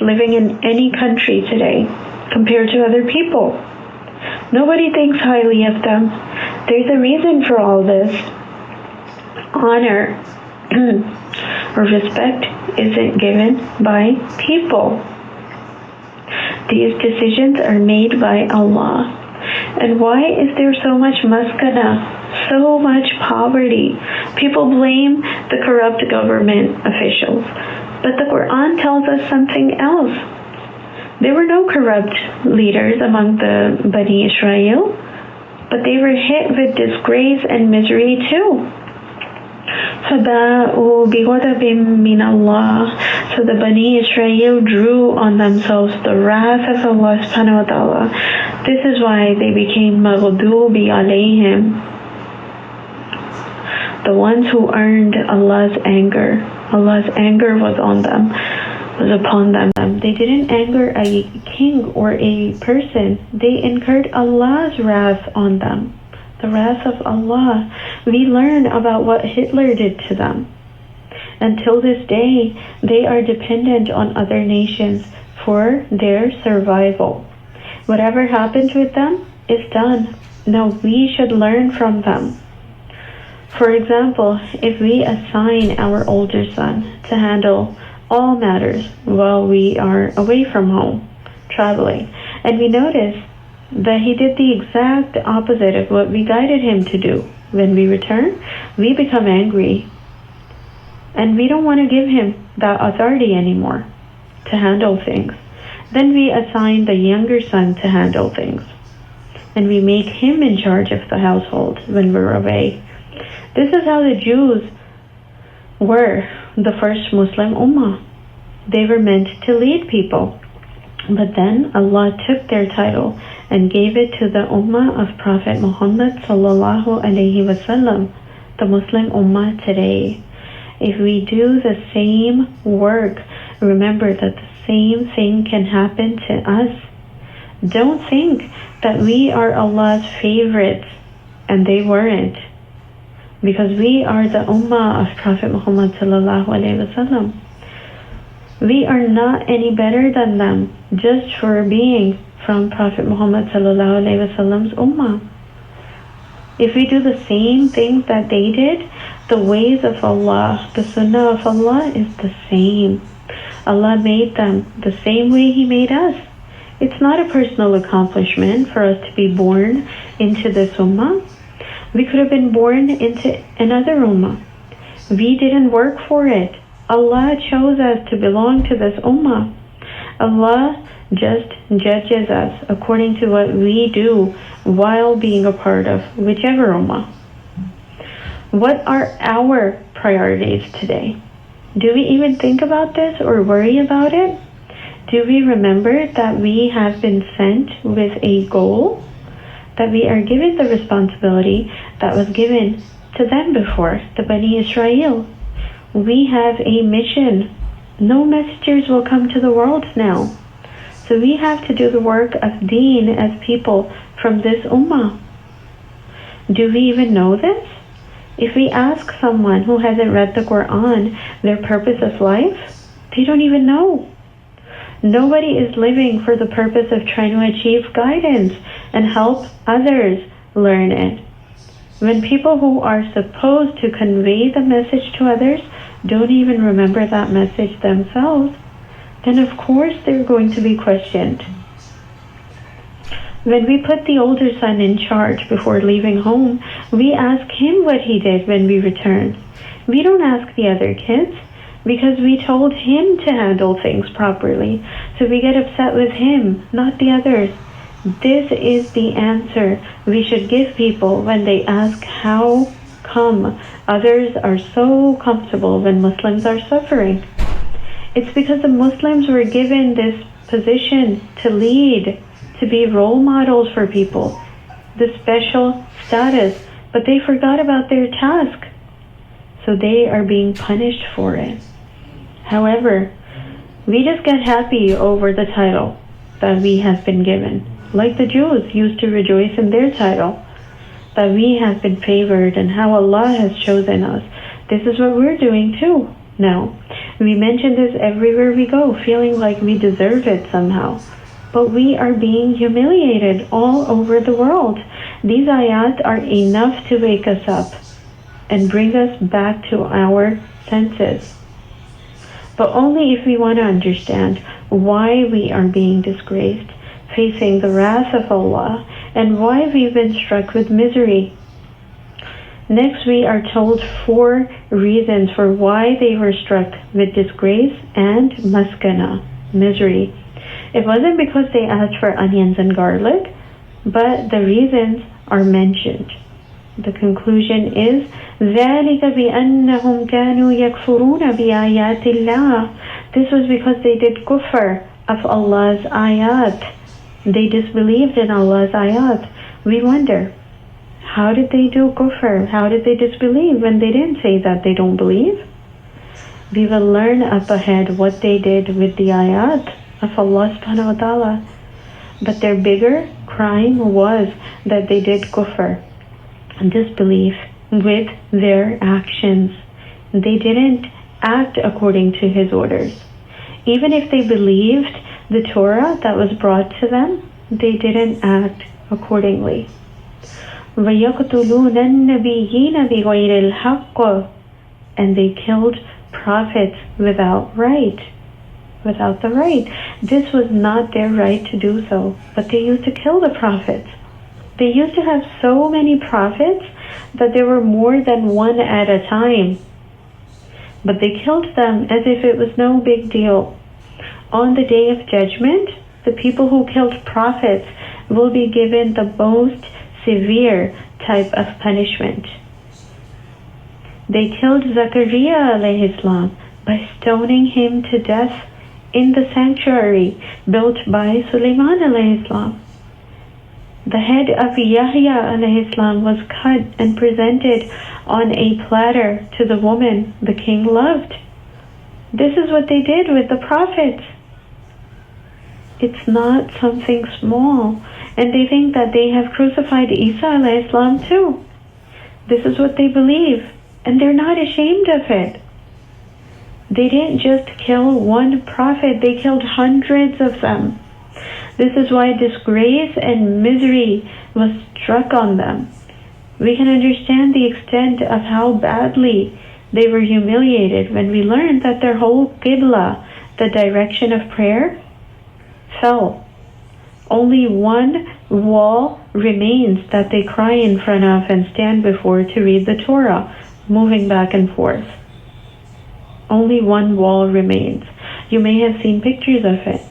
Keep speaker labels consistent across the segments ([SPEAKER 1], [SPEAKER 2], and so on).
[SPEAKER 1] living in any country today compared to other people. Nobody thinks highly of them. There's a reason for all this. Honor or respect isn't given by people. These decisions are made by Allah. And why is there so much maskana, so much poverty? People blame the corrupt government officials. But the Quran tells us something else. There were no corrupt leaders among the Bani Israel, but they were hit with disgrace and misery too. فَبَاءُوا بِغَضَبٍ مِّنَ اللَّهِ. So the Bani Israel drew on themselves the wrath of Allah subhanahu wa ta'ala. This is why they became maghdubi alayhim, the ones who earned Allah's anger. Allah's anger was on them, was upon them. They didn't anger a king or a person. They incurred Allah's wrath on them. The wrath of Allah. We learn about what Hitler did to them. Until this day, they are dependent on other nations for their survival. Whatever happened with them is done. Now we should learn from them. For example, if we assign our older son to handle all matters while we are away from home, traveling, and we notice that he did the exact opposite of what we guided him to do. When we return, we become angry. And we don't want to give him that authority anymore to handle things. Then we assign the younger son to handle things. And we make him in charge of the household when we're away. This is how the Jews were, the first Muslim Ummah. They were meant to lead people. But then Allah took their title and gave it to the Ummah of Prophet Muhammad sallallahu alaihi wasallam, the Muslim Ummah today. If we do the same work, remember that the same thing can happen to us. Don't think that we are Allah's favorites and they weren't, because we are the Ummah of Prophet Muhammad sallallahu alaihi wasallam. We are not any better than them just for being from Prophet Muhammad sallallahu alaihi wasallam's ummah. If we do the same things that they did, the ways of Allah, the sunnah of Allah is the same. Allah made them the same way He made us. It's not a personal accomplishment for us to be born into this ummah. We could have been born into another ummah. We didn't work for it. Allah chose us to belong to this ummah. Allah just judges us according to what we do while being a part of whichever ummah. What are our priorities today? Do we even think about this or worry about it? Do we remember that we have been sent with a goal? That we are given the responsibility that was given to them before, the Bani Israel. We have a mission. No messengers will come to the world now. So we have to do the work of deen as people from this ummah. Do we even know this? If we ask someone who hasn't read the Quran their purpose of life, they don't even know. Nobody is living for the purpose of trying to achieve guidance and help others learn it. When people who are supposed to convey the message to others don't even remember that message themselves, then of course they're going to be questioned. When we put the older son in charge before leaving home, we ask him what he did when we return. We don't ask the other kids because we told him to handle things properly. So we get upset with him, not the others. This is the answer we should give people when they ask how come others are so comfortable when Muslims are suffering. It's because the Muslims were given this position to lead, to be role models for people, the special status, but they forgot about their task. So they are being punished for it. However, we just get happy over the title that we have been given, like the Jews used to rejoice in their title, that we have been favored and how Allah has chosen us. This is what we're doing too now. We mention this everywhere we go, feeling like we deserve it somehow. But we are being humiliated all over the world. These ayat are enough to wake us up and bring us back to our senses. But only if we want to understand why we are being disgraced, facing the wrath of Allah, and why we've been struck with misery. Next, we are told 4 reasons for why they were struck with disgrace and maskana, misery. It wasn't because they asked for onions and garlic, but the reasons are mentioned. The conclusion is ذَلِكَ بِأَنَّهُمْ كَانُوا يَكْفُرُونَ بِآيَاتِ اللَّهِ. This was because they did kufr of Allah's ayat. They disbelieved in Allah's ayat. We wonder, how did they do kufr? How did they disbelieve when they didn't say that they don't believe? We will learn up ahead what they did with the ayat of Allah subhanahu wa ta'ala. But their bigger crime was that they did kufr, disbelief, with their actions. They didn't act according to His orders. Even if they believed the Torah that was brought to them, they didn't act accordingly. وَيَقْتُلُونَ النَّبِيِّينَ بِغَيْرِ الْحَقِّ. And they killed prophets without the right. This was not their right to do so, but they used to kill the prophets. They used to have so many prophets that there were more than one at a time. But they killed them as if it was no big deal. On the Day of Judgment, the people who killed prophets will be given the most severe type of punishment. They killed Zakaria alayhi salam by stoning him to death in the sanctuary built by Sulaiman alayhi salam. The head of Yahya alayhi salam was cut and presented on a platter to the woman the king loved. This is what they did with the prophets. It's not something small. And they think that they have crucified Isa alayhi salam too. This is what they believe. And they're not ashamed of it. They didn't just kill one prophet, they killed hundreds of them. This is why disgrace and misery was struck on them. We can understand the extent of how badly they were humiliated when we learned that their whole qibla, the direction of prayer, fell. Only one wall remains that they cry in front of and stand before to read the Torah, moving back and forth. Only one wall remains. You may have seen pictures of it.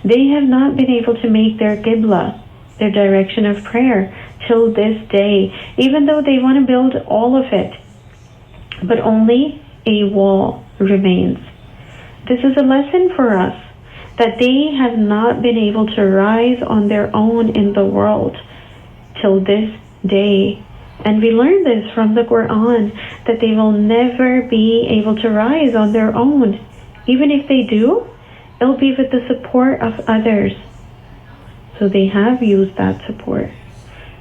[SPEAKER 1] They have not been able to make their qibla, their direction of prayer, till this day, even though they want to build all of it. But only a wall remains. This is a lesson for us, that they have not been able to rise on their own in the world till this day. And we learn this from the Quran, that they will never be able to rise on their own. Even if they do, it'll be with the support of others. So they have used that support.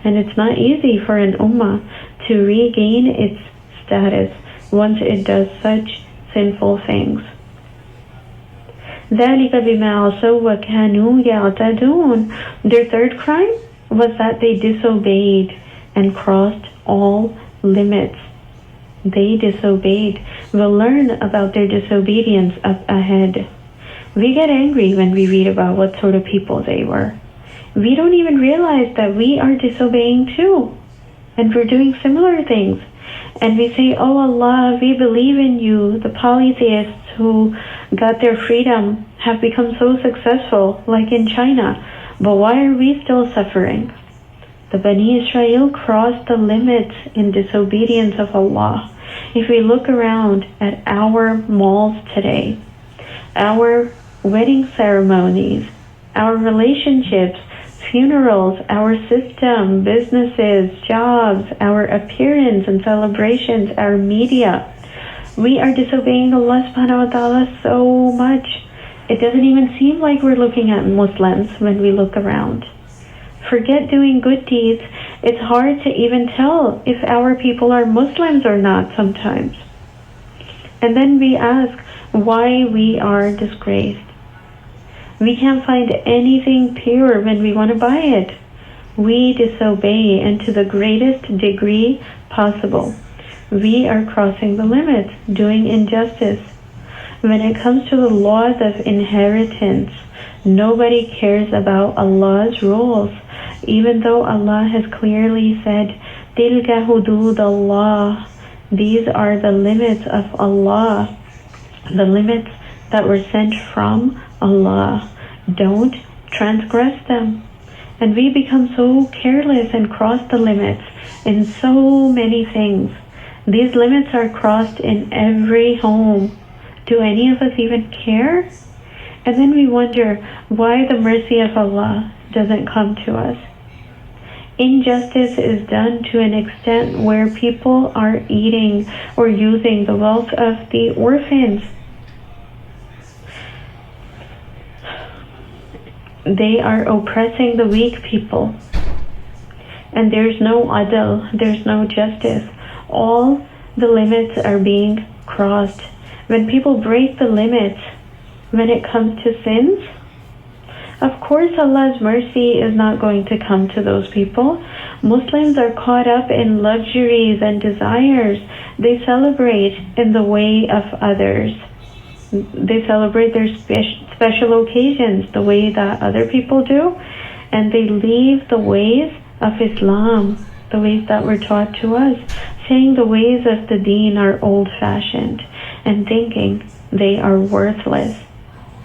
[SPEAKER 1] And it's not easy for an ummah to regain its status once it does such sinful things. ذَلِكَ بِمَا عَصَوْا وَكَانُوا يَعْتَدُونَ. Their third crime was that they disobeyed and crossed all limits. They disobeyed. We'll learn about their disobedience up ahead. We get angry when we read about what sort of people they were. We don't even realize that we are disobeying too. And we're doing similar things. And we say, oh Allah, we believe in you. The polytheists who got their freedom have become so successful, like in China. But why are we still suffering? The Bani Israel crossed the limits in disobedience of Allah. If we look around at our malls today, our wedding ceremonies, our relationships, funerals, our system, businesses, jobs, our appearance and celebrations, our media, we are disobeying Allah subhanahu wa ta'ala so much. It doesn't even seem like we're looking at Muslims when we look around. Forget doing good deeds. It's hard to even tell if our people are Muslims or not sometimes. And then we ask, why we are disgraced. We can't find anything pure when we want to buy it. We disobey, and to the greatest degree possible. We are crossing the limits, doing injustice. When it comes to the laws of inheritance, nobody cares about Allah's rules, even though Allah has clearly said, Tilka hudud Allah. These are the limits of Allah, the limits that were sent from Allah. Don't transgress them. And we become so careless and cross the limits in so many things. These limits are crossed in every home. Do any of us even care? And then we wonder why the mercy of Allah doesn't come to us. Injustice is done to an extent where people are eating or using the wealth of the orphans. They are oppressing the weak people. And there's no adl, there's no justice. All the limits are being crossed. When people break the limits, when it comes to sins, of course Allah's mercy is not going to come to those people. Muslims are caught up in luxuries and desires. They celebrate in the way of others. They celebrate their special occasions the way that other people do, and they leave the ways of Islam, the ways that were taught to us, saying the ways of the deen are old-fashioned, and thinking they are worthless.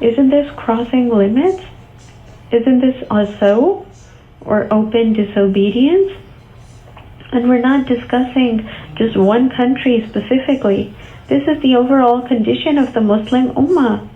[SPEAKER 1] Isn't this crossing limits? Isn't this also or open disobedience? And we're not discussing just one country specifically. This is the overall condition of the Muslim Ummah.